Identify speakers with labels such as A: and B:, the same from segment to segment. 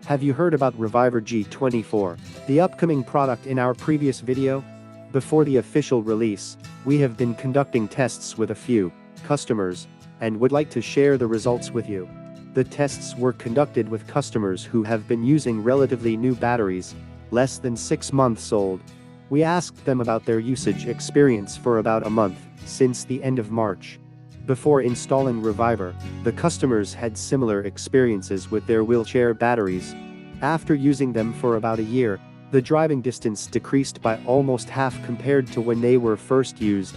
A: Have you heard about REVIVER G24, the upcoming product in our previous video? Before the official release, we have been conducting tests with a few customers and would like to share the results with you. The tests were conducted with customers who have been using relatively new batteries, less than 6 months old. We asked them about their usage experience for about a month, since the end of March. Before installing REVIVER, the customers had similar experiences with their wheelchair batteries. After using them for about a year, the driving distance decreased by almost half compared to when they were first used.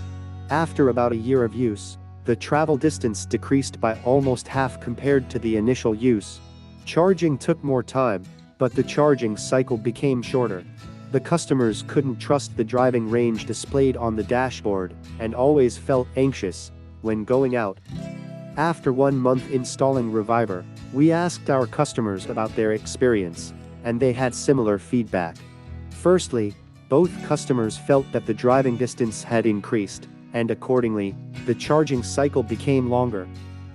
A: After about a year of use, the travel distance decreased by almost half compared to the initial use. Charging took more time, but the charging cycle became shorter. The customers couldn't trust the driving range displayed on the dashboard, and always felt anxious when going out. After 1 month installing REVIVER, we asked our customers about their experience, and they had similar feedback. Firstly, both customers felt that the driving distance had increased, and accordingly, the charging cycle became longer.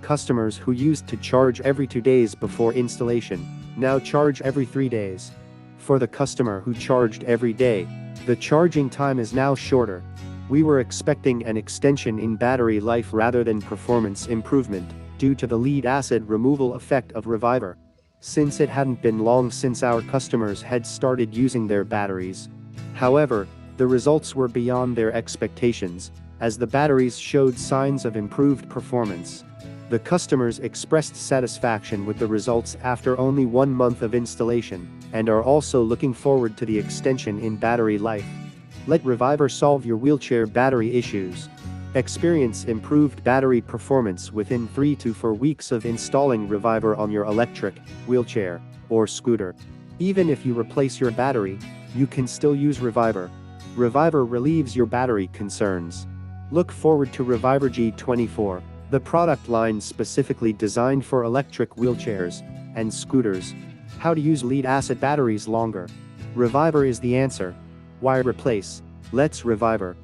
A: Customers who used to charge every 2 days before installation now charge every 3 days. For the customer who charged every day, the charging time is now shorter. We were expecting an extension in battery life rather than performance improvement, due to the lead acid removal effect of REVIVER, since it hadn't been long since our customers had started using their batteries. However, the results were beyond their expectations, as the batteries showed signs of improved performance. The customers expressed satisfaction with the results after only 1 month of installation, and are also looking forward to the extension in battery life. Let REVIVER solve your wheelchair battery issues. Experience improved battery performance within 3 to 4 weeks of installing REVIVER on your electric, wheelchair, or scooter. Even if you replace your battery, you can still use REVIVER. REVIVER relieves your battery concerns. Look forward to REVIVER G24, the product line specifically designed for electric wheelchairs and scooters. How to use lead-acid batteries longer. REVIVER is the answer. Why replace? Let's REVIVER.